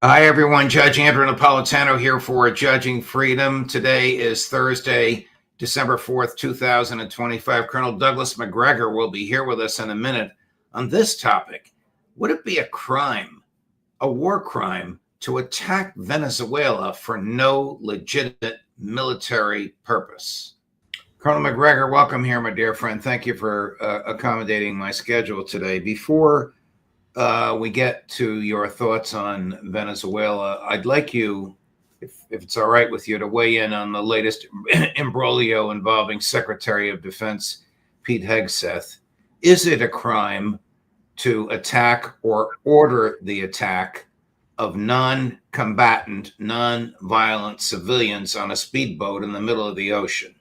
Hi, everyone. Judge Andrew Napolitano here for Judging Freedom. Today is Thursday, December 4th, 2025. Colonel Douglas Macgregor will be here with us in a minute on this topic. Would it be a crime, a war crime, to attack Venezuela for no legitimate military purpose? Colonel Macgregor, welcome here, my dear friend. Thank you for accommodating my schedule today. Before we get to your thoughts on Venezuela, I'd like you, if it's all right with you, to weigh in on the latest imbroglio involving Secretary of Defense Pete Hegseth. Is it a crime to attack or order the attack of non-combatant, non-violent civilians on a speedboat in the middle of the ocean?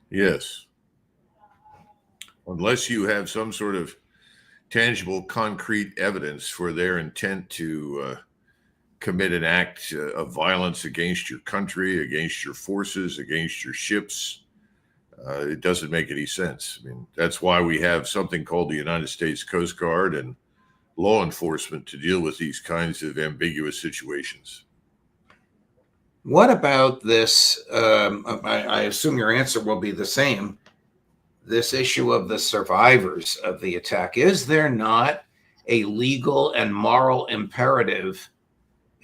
Yes. Unless you have some sort of tangible, concrete evidence for their intent to commit an act of violence against your country, against your forces, against your ships, it doesn't make any sense. I mean, that's why we have something called the United States Coast Guard and law enforcement to deal with these kinds of ambiguous situations. What about this? I assume your answer will be the same. This issue of the survivors of the attack. Is there not a legal and moral imperative?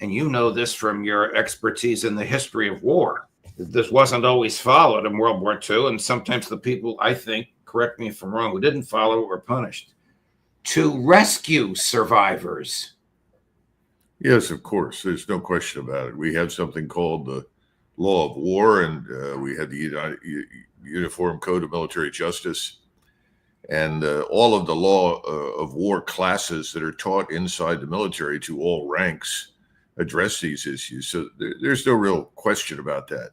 And you know this from your expertise in the history of war. This wasn't always followed in World War II. And sometimes the people, I think, correct me if I'm wrong, who didn't follow it were punished. To rescue survivors. Yes, of course. There's no question about it. We have something called the law of war, and we had the Uniform Code of Military Justice, and all of the law of war classes that are taught inside the military to all ranks address these issues. So there's no real question about that.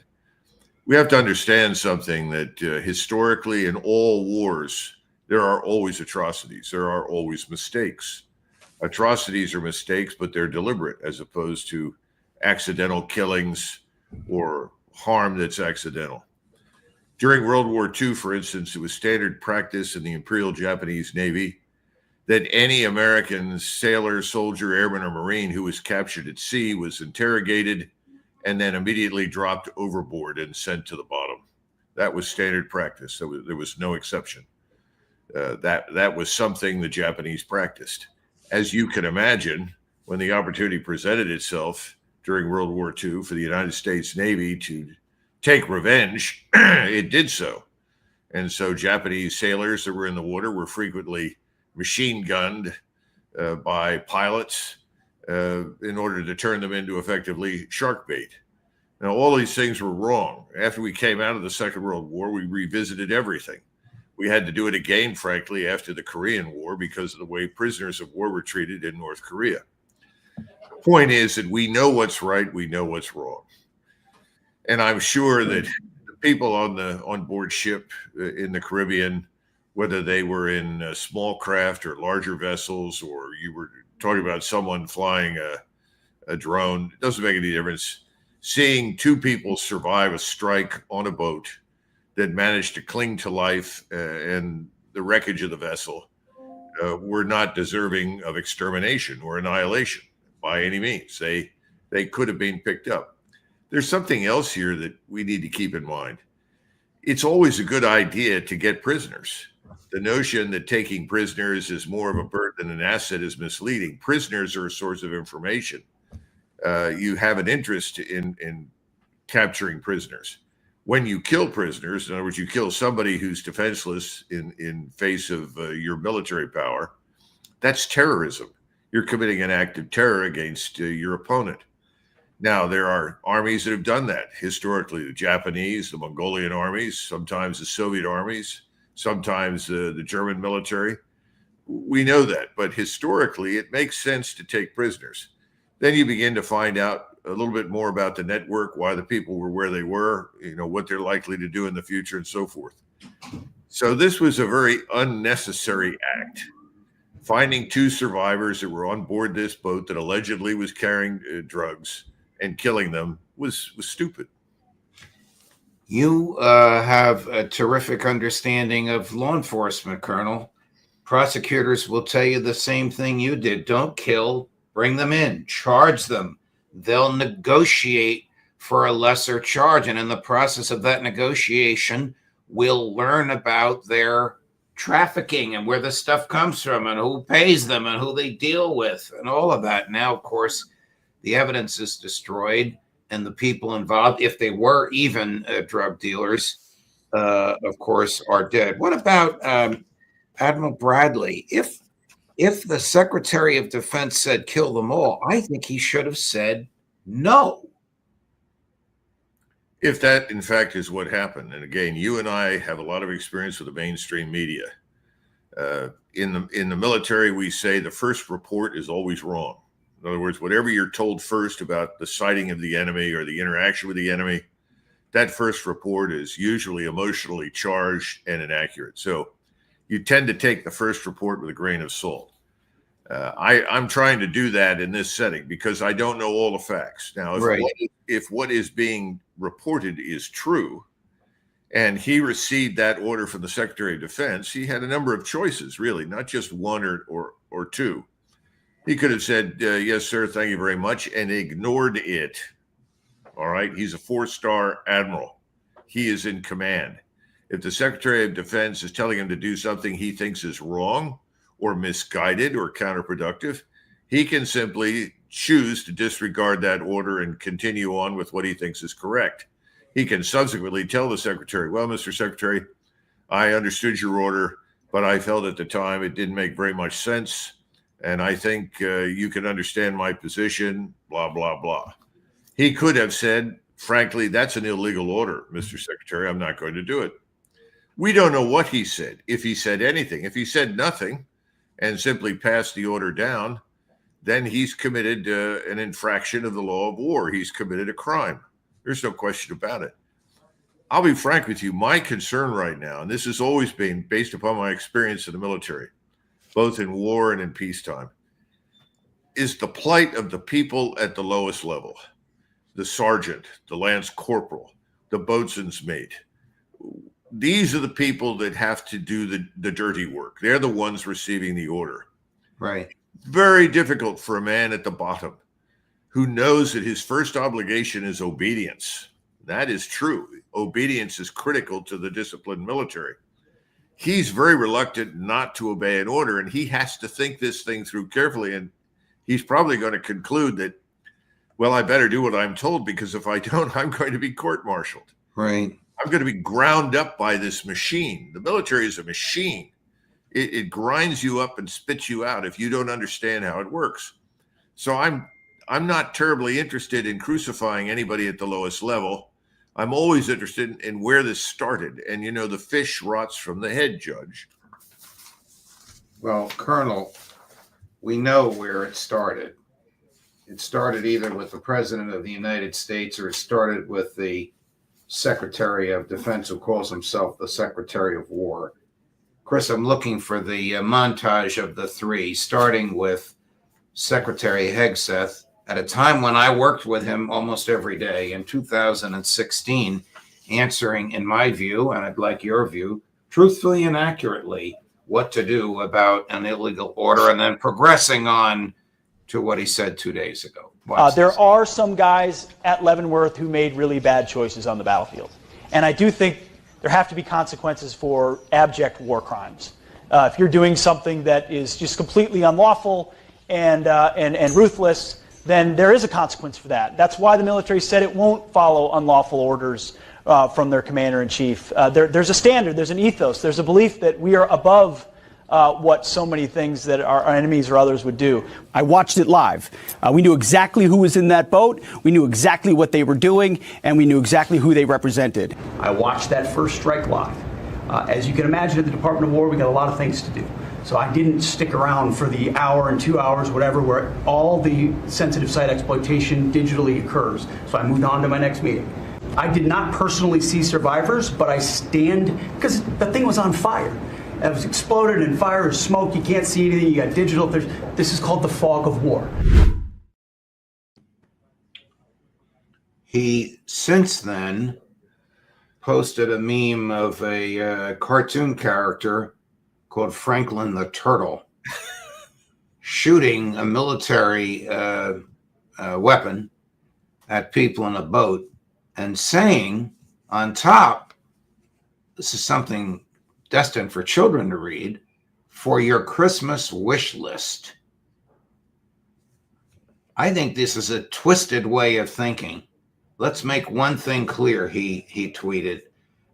We have to understand something that historically in all wars, there are always atrocities. There are always mistakes. Atrocities are mistakes, but they're deliberate as opposed to accidental killings or harm that's accidental. During World War II, for instance, it was standard practice in the Imperial Japanese Navy that any American sailor, soldier, airman, or Marine who was captured at sea was interrogated and then immediately dropped overboard and sent to the bottom. That was standard practice. There was no exception. That was something the Japanese practiced. As you can imagine, when the opportunity presented itself during World War II for the United States Navy to take revenge, it did so. And so Japanese sailors that were in the water were frequently machine gunned by pilots in order to turn them into effectively shark bait. Now, all these things were wrong. After we came out of the Second World War, we revisited everything. We had to do it again, frankly, after the Korean War because of the way prisoners of war were treated in North Korea. The point is that we know what's right, we know what's wrong. And I'm sure that the people on board ship in the Caribbean, whether they were in small craft or larger vessels, or you were talking about someone flying a drone, it doesn't make any difference. Seeing two people survive a strike on a boat that managed to cling to life and the wreckage of the vessel were not deserving of extermination or annihilation by any means. They could have been picked up. There's something else here that we need to keep in mind. It's always a good idea to get prisoners. The notion that taking prisoners is more of a burden than an asset is misleading. Prisoners are a source of information. You have an interest in capturing prisoners. When you kill prisoners, in other words, you kill somebody who's defenseless in face of your military power, that's terrorism. You're committing an act of terror against your opponent. Now, there are armies that have done that historically, the Japanese, the Mongolian armies, sometimes the Soviet armies, sometimes the German military. We know that, but historically, it makes sense to take prisoners. Then you begin to find out a little bit more about the network, why the people were where they were, what they're likely to do in the future and so forth. So this was a very unnecessary act. Finding two survivors that were on board this boat that allegedly was carrying drugs and killing them was stupid. You have a terrific understanding of law enforcement, Colonel. Prosecutors will tell you the same thing you did. Don't kill, bring them in, charge them. They'll negotiate for a lesser charge. And in the process of that negotiation, we'll learn about their trafficking and where the stuff comes from and who pays them and who they deal with and all of that. Now, of course, the evidence is destroyed and the people involved, if they were even drug dealers, of course, are dead. What about Admiral Bradley? If the Secretary of Defense said kill them all, I think he should have said no. If that, in fact, is what happened, and again, you and I have a lot of experience with the mainstream media. In the military, we say the first report is always wrong. In other words, whatever you're told first about the sighting of the enemy or the interaction with the enemy, that first report is usually emotionally charged and inaccurate. So you tend to take the first report with a grain of salt. I'm trying to do that in this setting because I don't know all the facts. Now, if what is being reported is true, and he received that order from the Secretary of Defense, he had a number of choices, really, not just one or two. He could have said, yes, sir, thank you very much, and ignored it. All right, he's a 4-star admiral. He is in command. If the Secretary of Defense is telling him to do something he thinks is wrong or misguided or counterproductive, he can simply choose to disregard that order and continue on with what he thinks is correct. He can subsequently tell the Secretary, well, Mr. Secretary, I understood your order, but I felt at the time it didn't make very much sense, and I think you can understand my position, blah, blah, blah. He could have said, frankly, that's an illegal order, Mr. Secretary. I'm not going to do it. We don't know what he said, if he said anything. If he said nothing and simply passed the order down, then he's committed an infraction of the law of war. He's committed a crime. There's no question about it. I'll be frank with you. My concern right now, and this has always been based upon my experience in the military, both in war and in peacetime, is the plight of the people at the lowest level. The sergeant, the lance corporal, the boatswain's mate. These are the people that have to do the dirty work. They're the ones receiving the order. Right. Very difficult for a man at the bottom who knows that his first obligation is obedience. That is true. Obedience is critical to the disciplined military. He's very reluctant not to obey an order, and he has to think this thing through carefully. And he's probably going to conclude that, well, I better do what I'm told, because if I don't, I'm going to be court-martialed. Right. I'm going to be ground up by this machine. The military is a machine. It grinds you up and spits you out if you don't understand how it works. So I'm not terribly interested in crucifying anybody at the lowest level. I'm always interested in where this started. And, you know, the fish rots from the head, Judge. Well, Colonel, we know where it started. It started either with the President of the United States or it started with the Secretary of Defense, who calls himself the Secretary of War. Chris, I'm looking for the montage of the three, starting with Secretary Hegseth, at a time when I worked with him almost every day in 2016, answering, in my view, and I'd like your view, truthfully and accurately, what to do about an illegal order, and then progressing on to what he said 2 days ago. There are some guys at Leavenworth who made really bad choices on the battlefield. And I do think there have to be consequences for abject war crimes. If you're doing something that is just completely unlawful and ruthless, then there is a consequence for that. That's why the military said it won't follow unlawful orders from their commander-in-chief. There's a standard, there's an ethos, there's a belief that we are above what so many things that our enemies or others would do. I watched it live. We knew exactly who was in that boat, we knew exactly what they were doing, and we knew exactly who they represented. I watched that first strike live. As you can imagine, at the Department of War, we got a lot of things to do. So I didn't stick around for the hour and 2 hours, whatever, where all the sensitive site exploitation digitally occurs. So I moved on to my next meeting. I did not personally see survivors, but I stand, because the thing was on fire. It was exploded and fire or smoke. You can't see anything. You got digital. This is called the fog of war. He, since then, posted a meme of a cartoon character called Franklin the Turtle, shooting a military weapon at people in a boat and saying on top, this is something destined for children to read, for your Christmas wish list. I think this is a twisted way of thinking. Let's make one thing clear, he tweeted.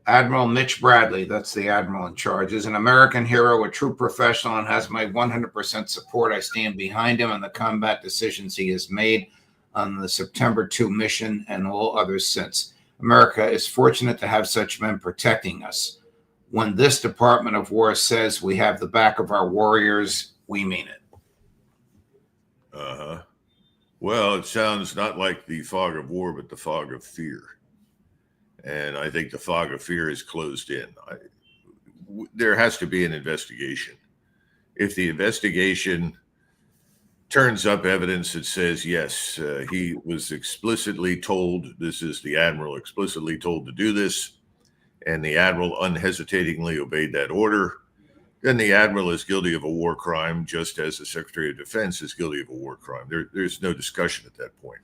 Admiral Mitch Bradley, that's the admiral in charge, is an American hero, a true professional, and has my 100% support. I stand behind him on the combat decisions he has made on the September 2 mission and all others since. America is fortunate to have such men protecting us. When this Department of War says we have the back of our warriors, we mean it. Uh-huh. Well, it sounds not like the fog of war, but the fog of fear. And I think the fog of fear is closed in. There has to be an investigation. If the investigation turns up evidence that says, yes, he was explicitly told, this is the admiral explicitly told to do this, and the admiral unhesitatingly obeyed that order, then the admiral is guilty of a war crime, just as the Secretary of Defense is guilty of a war crime. There's no discussion at that point.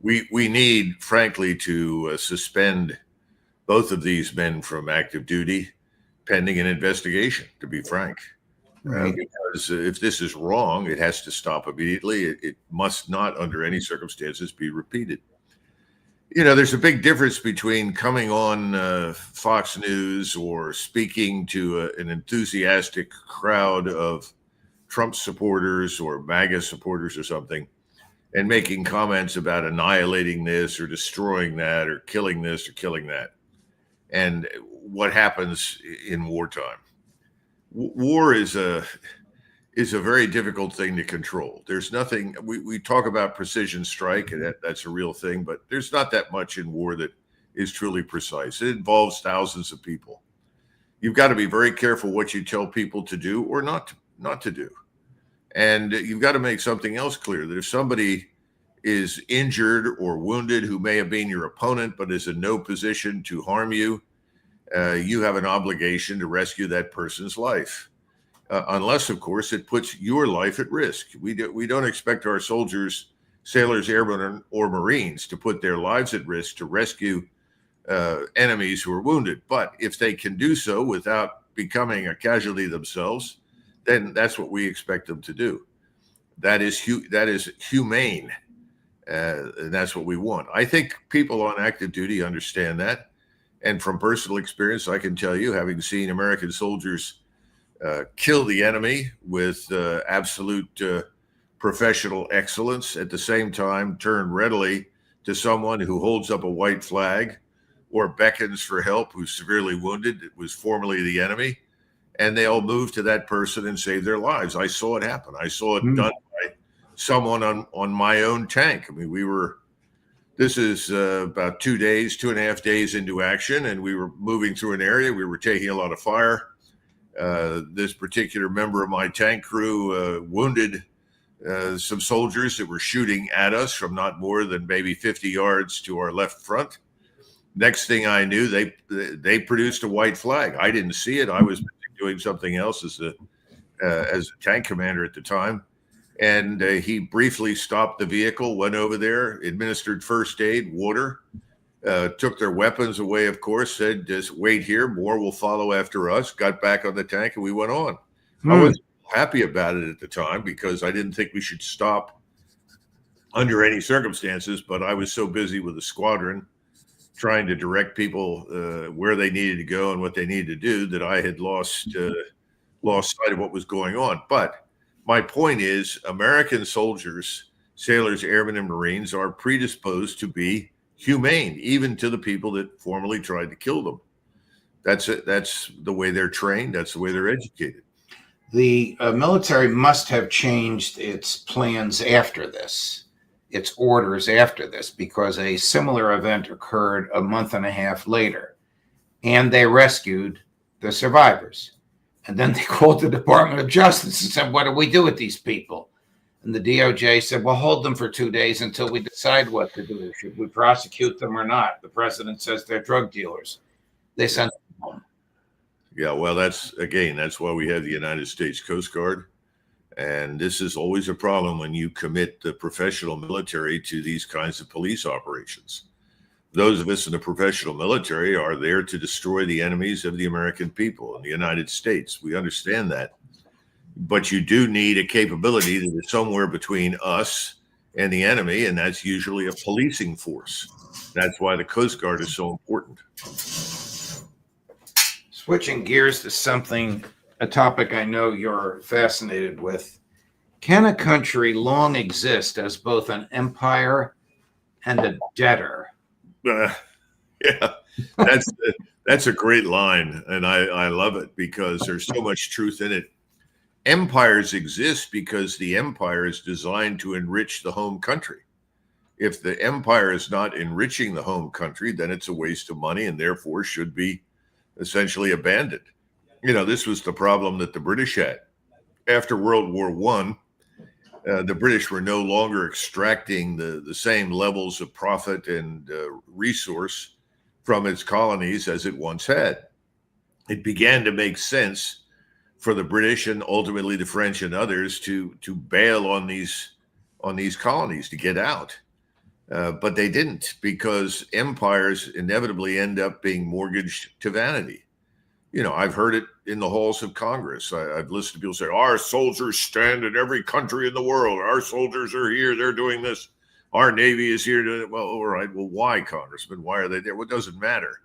We need, frankly, to suspend both of these men from active duty pending an investigation, to be frank. Right. Because if this is wrong, it has to stop immediately. It must not, under any circumstances, be repeated. You know, there's a big difference between coming on Fox News or speaking to an enthusiastic crowd of Trump supporters or MAGA supporters or something, and making comments about annihilating this or destroying that or killing this or killing that, and what happens in wartime. War is a very difficult thing to control. There's nothing, we talk about precision strike, and that's a real thing, but there's not that much in war that is truly precise. It involves thousands of people. You've got to be very careful what you tell people to do or not to do. And you've got to make something else clear, that if somebody is injured or wounded who may have been your opponent but is in no position to harm you, you have an obligation to rescue that person's life. Unless, of course, it puts your life at risk. We don't expect our soldiers, sailors, airmen, or Marines to put their lives at risk to rescue enemies who are wounded. But if they can do so without becoming a casualty themselves, then that's what we expect them to do. That is humane, and that's what we want. I think people on active duty understand that. And from personal experience, I can tell you, having seen American soldiers kill the enemy with absolute professional excellence, at the same time turn readily to someone who holds up a white flag or beckons for help, who's severely wounded, it was formerly the enemy, and they all move to that person and save their lives. I saw it happen. I saw it done by someone on my own tank. I mean, this is about 2.5 days into action, and we were moving through an area. We were taking a lot of fire. This particular member of my tank crew wounded some soldiers that were shooting at us from not more than maybe 50 yards to our left front. Next thing I knew, they produced a white flag. I didn't see it. I was doing something else as a tank commander at the time. And he briefly stopped the vehicle, went over there, administered first aid, water, took their weapons away, of course, said, just wait here, more will follow after us, got back on the tank, and we went on. I wasn't happy about it at the time because I didn't think we should stop under any circumstances, but I was so busy with the squadron trying to direct people where they needed to go and what they needed to do that I had lost sight of what was going on. But my point is, American soldiers, sailors, airmen, and Marines are predisposed to be humane, even to the people that formerly tried to kill them. That's it. That's the way they're trained. That's the way they're educated. The military must have changed its plans after this, its orders after this, because a similar event occurred a month and a half later, and they rescued the survivors. And then they called the Department of Justice and said, what do we do with these people? And the DOJ said, well, hold them for 2 days until we decide what to do. Should we prosecute them or not? The president says they're drug dealers. They sent them home. Yeah, well, that's why we have the United States Coast Guard. And this is always a problem when you commit the professional military to these kinds of police operations. Those of us in the professional military are there to destroy the enemies of the American people in the United States. We understand that. But you do need a capability that is somewhere between us and the enemy, and that's usually a policing force. That's why the Coast Guard is so important. Switching gears to a topic I know you're fascinated with. Can a country long exist as both an empire and a debtor? Yeah, that's a great line, and I love it because there's so much truth in it. Empires exist because the empire is designed to enrich the home country. If the empire is not enriching the home country, then it's a waste of money and therefore should be essentially abandoned. This was the problem that the British had. After World War I, the British were no longer extracting the same levels of profit and resource from its colonies as it once had. It began to make sense for the British and ultimately the French and others to bail on these colonies, to get out. But they didn't, because empires inevitably end up being mortgaged to vanity. I've heard it in the halls of Congress. I've listened to people say, our soldiers stand in every country in the world. Our soldiers are here. They're doing this. Our Navy is here doing it. Well, all right. Well, why, Congressman? Why are they there? Well, it doesn't matter.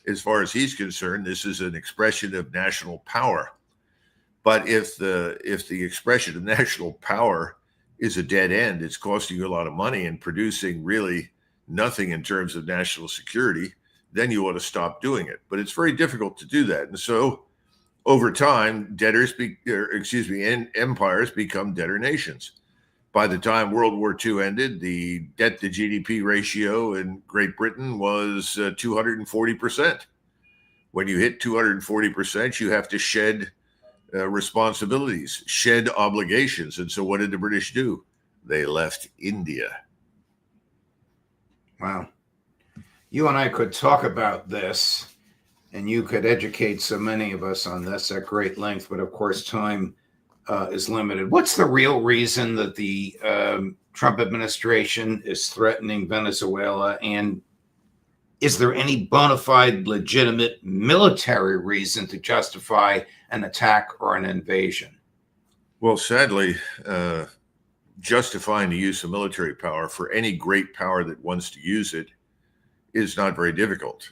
As far as he's concerned, this is an expression of national power. But if the expression of national power is a dead end, it's costing you a lot of money and producing really nothing in terms of national security, then you ought to stop doing it. But it's very difficult to do that. And so over time, empires become debtor nations. By the time World War II ended, the debt to GDP ratio in Great Britain was 240%. When you hit 240%, you have to shed responsibilities, shed obligations. And so what did the British do? They left India. Wow. You and I could talk about this, and you could educate so many of us on this at great length, but of course time is limited. What's the real reason that the Trump administration is threatening Venezuela, and is there any bona fide legitimate military reason to justify an attack or an invasion? Well, sadly, justifying the use of military power for any great power that wants to use it is not very difficult.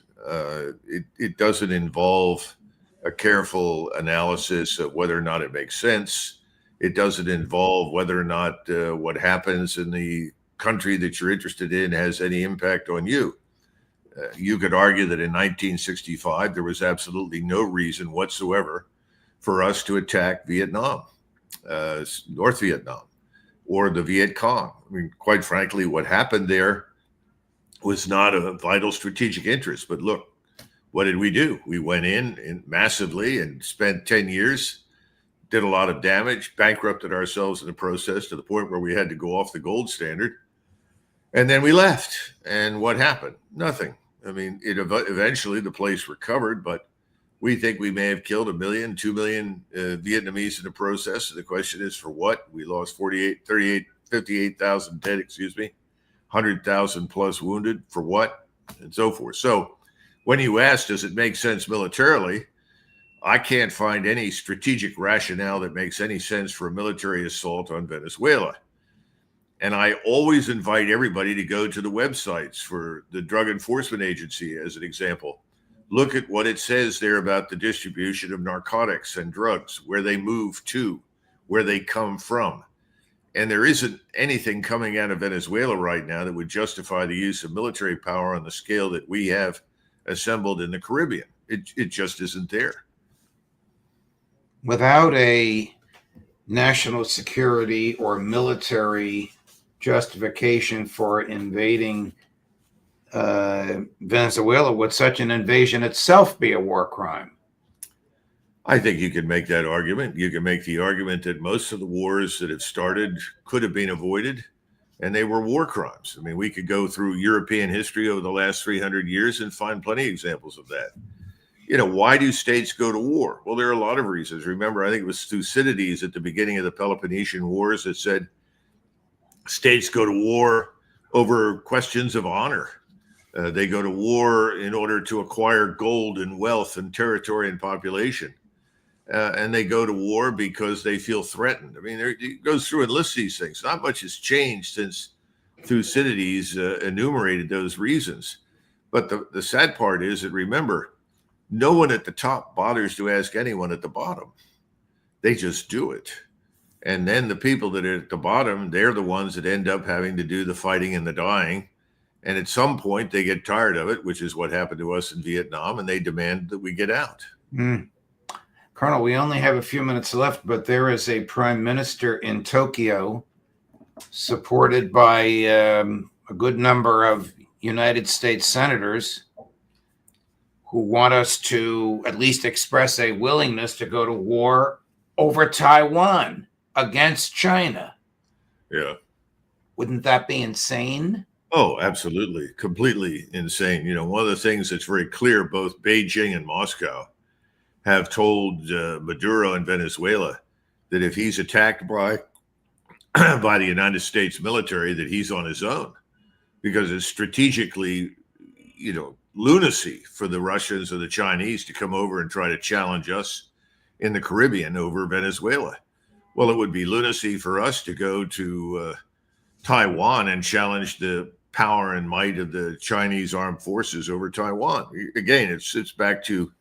It doesn't involve a careful analysis of whether or not it makes sense. It doesn't involve whether or not what happens in the country that you're interested in has any impact on you. You could argue that in 1965, there was absolutely no reason whatsoever for us to attack Vietnam, North Vietnam, or the Viet Cong. I mean, quite frankly, what happened there was not a vital strategic interest. But look, what did we do? We went in massively and spent 10 years, did a lot of damage, bankrupted ourselves in the process to the point where we had to go off the gold standard. And then we left. And what happened? Nothing. I mean, eventually the place recovered, but we think we may have killed 1 million, 2 million Vietnamese in the process. And the question is, for what? We lost 58,000 dead, 100,000 plus wounded. For what? And so forth. So when you ask, does it make sense militarily? I can't find any strategic rationale that makes any sense for a military assault on Venezuela. And I always invite everybody to go to the websites for the Drug Enforcement Agency, as an example. Look at what it says there about the distribution of narcotics and drugs, where they move to, where they come from. And there isn't anything coming out of Venezuela right now that would justify the use of military power on the scale that we have assembled in the Caribbean. It just isn't there. Without a national security or military justification for invading Venezuela, would such an invasion itself be a war crime? I think you can make that argument. You can make the argument that most of the wars that have started could have been avoided, and they were war crimes. I mean, we could go through European history over the last 300 years and find plenty of examples of that. why do states go to war? Well, there are a lot of reasons. Remember, I think it was Thucydides at the beginning of the Peloponnesian Wars that said states go to war over questions of honor. They go to war in order to acquire gold and wealth and territory and population. And they go to war because they feel threatened. I mean, it goes through and lists these things. Not much has changed since Thucydides enumerated those reasons. But the sad part is that, remember, no one at the top bothers to ask anyone at the bottom. They just do it. And then the people that are at the bottom, they're the ones that end up having to do the fighting and the dying. And at some point, they get tired of it, which is what happened to us in Vietnam, and they demand that we get out. Colonel, we only have a few minutes left, but there is a prime minister in Tokyo supported by a good number of United States senators who want us to at least express a willingness to go to war over Taiwan against China. Yeah. Wouldn't that be insane? Oh, absolutely. Completely insane. One of the things that's very clear, both Beijing and Moscow have told Maduro in Venezuela that if he's attacked by the United States military, that he's on his own, because it's strategically, lunacy for the Russians or the Chinese to come over and try to challenge us in the Caribbean over Venezuela. Well, it would be lunacy for us to go to Taiwan and challenge the power and might of the Chinese armed forces over Taiwan. Again, it's back to,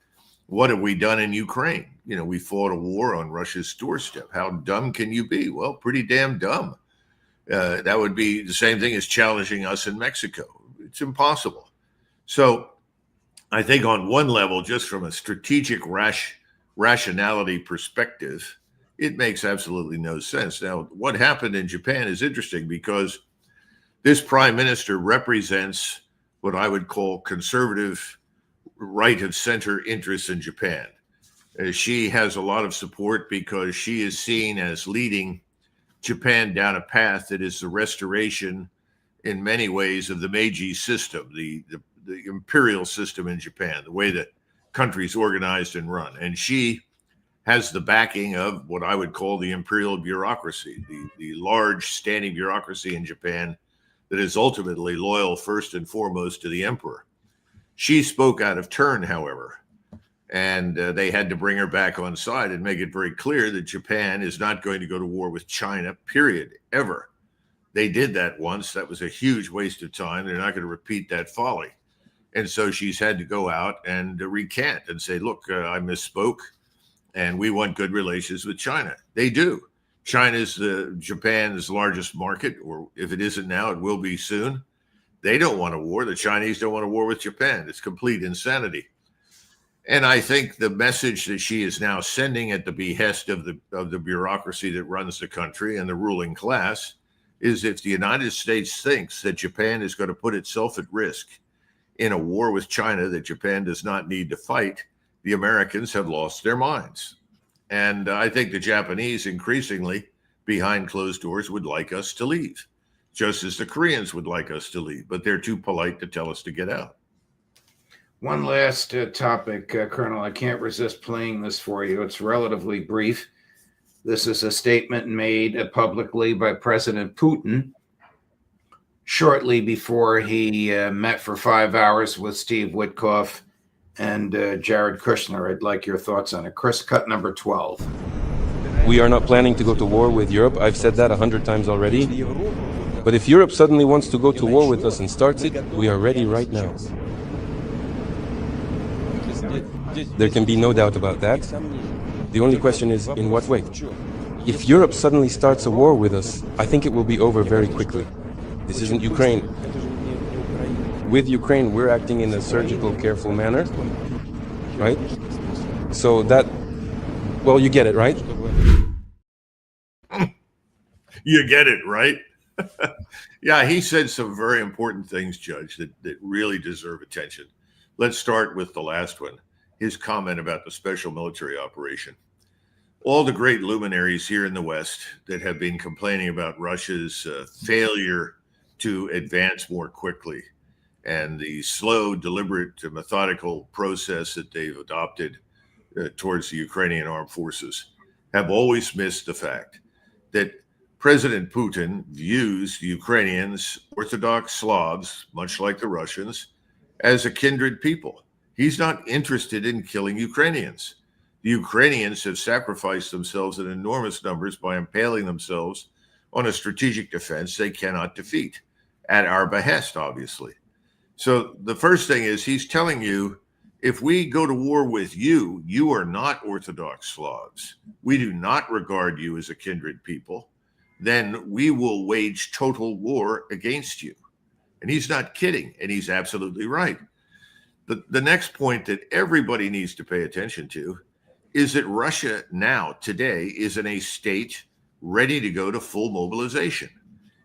what have we done in Ukraine? We fought a war on Russia's doorstep. How dumb can you be? Well, pretty damn dumb. That would be the same thing as challenging us in Mexico. It's impossible. So I think on one level, just from a strategic rationality perspective, it makes absolutely no sense. Now, what happened in Japan is interesting, because this prime minister represents what I would call conservative right of center interests in Japan. She has a lot of support because she is seen as leading Japan down a path that is the restoration in many ways of the Meiji system, the imperial system in Japan, the way that countries organized and run. And she has the backing of what I would call the imperial bureaucracy, the large standing bureaucracy in Japan that is ultimately loyal first and foremost to the emperor. She spoke out of turn, however, and they had to bring her back on side and make it very clear that Japan is not going to go to war with China, period, ever. They did that once. That was a huge waste of time. They're not going to repeat that folly. And so she's had to go out and recant and say, look, I misspoke, and we want good relations with China. They do. China is Japan's largest market, or if it isn't now, it will be soon. They don't want a war. The Chinese don't want a war with Japan. It's complete insanity. And I think the message that she is now sending at the behest of the bureaucracy that runs the country and the ruling class is, if the United States thinks that Japan is going to put itself at risk in a war with China that Japan does not need to fight, the Americans have lost their minds. And I think the Japanese increasingly, behind closed doors, would like us to leave, just as the Koreans would like us to leave, but they're too polite to tell us to get out. One last topic, Colonel. I can't resist playing this for you. It's relatively brief. This is a statement made publicly by President Putin shortly before he met for 5 hours with Steve Witkoff and Jared Kushner. I'd like your thoughts on it. Chris, cut number 12. We are not planning to go to war with Europe. I've said that 100 times already. But if Europe suddenly wants to go to war with us and starts it, we are ready right now. There can be no doubt about that. The only question is, in what way? If Europe suddenly starts a war with us, I think it will be over very quickly. This isn't Ukraine. With Ukraine, we're acting in a surgical, careful manner, right? So that, well, you get it, right? You get it, right? Yeah, he said some very important things, Judge, that really deserve attention. Let's start with the last one, his comment about the special military operation. All the great luminaries here in the West that have been complaining about Russia's failure to advance more quickly and the slow, deliberate, methodical process that they've adopted towards the Ukrainian armed forces have always missed the fact that President Putin views the Ukrainians, Orthodox Slavs, much like the Russians, as a kindred people. He's not interested in killing Ukrainians. The Ukrainians have sacrificed themselves in enormous numbers by impaling themselves on a strategic defense they cannot defeat, at our behest, obviously. So the first thing is he's telling you, if we go to war with you, you are not Orthodox Slavs. We do not regard you as a kindred people. Then we will wage total war against you. And he's not kidding, and he's absolutely right. The next point that everybody needs to pay attention to is that Russia now, today, is in a state ready to go to full mobilization.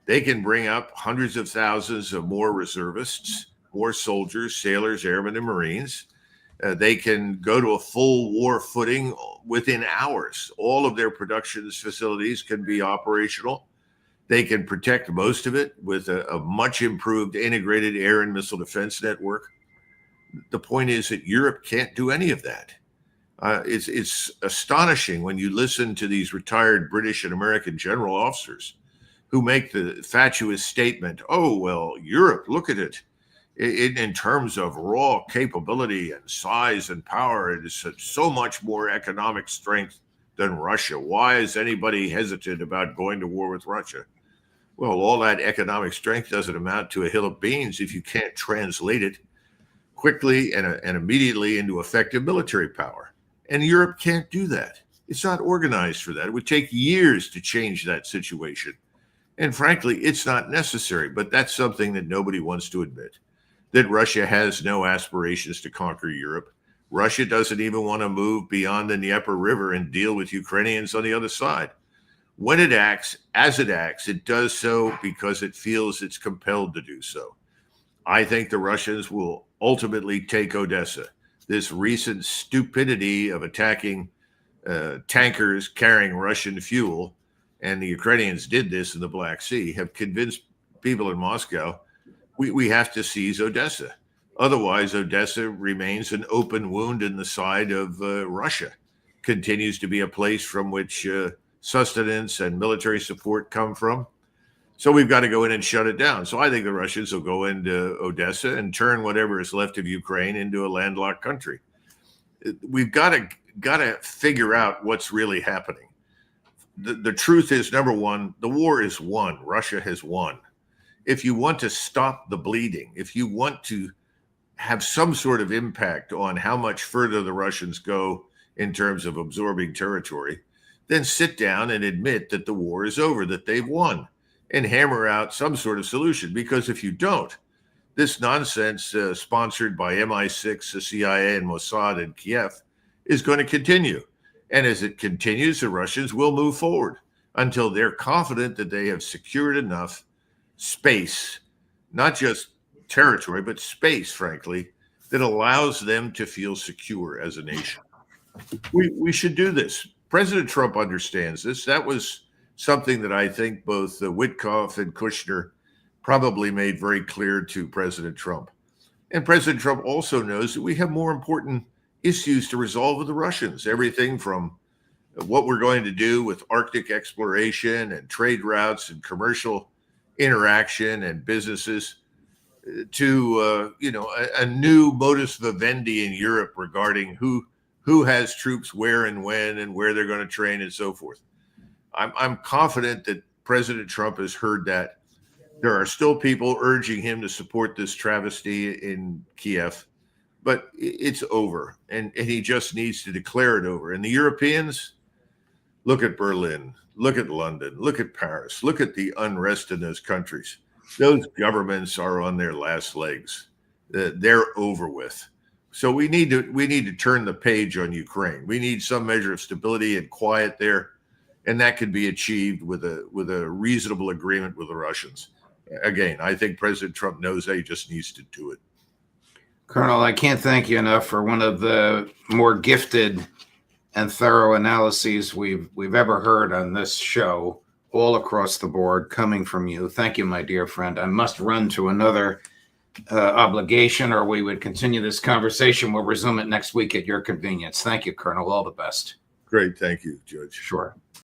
They can bring up hundreds of thousands of more reservists, more soldiers, sailors, airmen, and Marines. They can go to a full war footing within hours. All of their production facilities can be operational. They can protect most of it with a much improved integrated air and missile defense network. The point is that Europe can't do any of that. It's astonishing when you listen to these retired British and American general officers who make the fatuous statement, oh, well, Europe, look at it. In terms of raw capability and size and power, it is so much more economic strength than Russia. Why is anybody hesitant about going to war with Russia? Well, all that economic strength doesn't amount to a hill of beans if you can't translate it quickly and immediately into effective military power. And Europe can't do that. It's not organized for that. It would take years to change that situation. And frankly, it's not necessary, but that's something that nobody wants to admit, that Russia has no aspirations to conquer Europe. Russia doesn't even want to move beyond the Dnieper River and deal with Ukrainians on the other side. When it acts, as it acts, it does so because it feels it's compelled to do so. I think the Russians will ultimately take Odessa. This recent stupidity of attacking tankers carrying Russian fuel, and the Ukrainians did this in the Black Sea, have convinced people in Moscow we have to seize Odessa. Otherwise, Odessa remains an open wound in the side of Russia, continues to be a place from which sustenance and military support come from. So we've got to go in and shut it down. So I think the Russians will go into Odessa and turn whatever is left of Ukraine into a landlocked country. We've got to figure out what's really happening. The truth is, number one, the war is won. Russia has won. If you want to stop the bleeding, if you want to have some sort of impact on how much further the Russians go in terms of absorbing territory, then sit down and admit that the war is over, that they've won, and hammer out some sort of solution. Because if you don't, this nonsense sponsored by MI6, the CIA, and Mossad in Kiev is going to continue. And as it continues, the Russians will move forward until they're confident that they have secured enough space, not just territory, but space, frankly, that allows them to feel secure as a nation. We should do this. President Trump understands this. That was something that I think both Witkoff and Kushner probably made very clear to President Trump. And President Trump also knows that we have more important issues to resolve with the Russians, everything from what we're going to do with Arctic exploration and trade routes and commercial interaction and businesses to, a new modus vivendi in Europe regarding who has troops where and when and where they're going to train and so forth. I'm confident that President Trump has heard that. There are still people urging him to support this travesty in Kiev, but it's over, and he just needs to declare it over. And the Europeans, look at Berlin, look at London, look at Paris, look at the unrest in those countries. Those governments are on their last legs. They're over with. So we need to turn the page on Ukraine. We need some measure of stability and quiet there, and that could be achieved with a reasonable agreement with the Russians. Again, I think President Trump knows that he just needs to do it. Colonel, I can't thank you enough for one of the more gifted and thorough analyses we've ever heard on this show, all across the board, coming from you. Thank you, my dear friend. I must run to another obligation, or we would continue this conversation. We'll resume it next week at your convenience. Thank you, Colonel. All the best. Great. Thank you, Judge. Sure.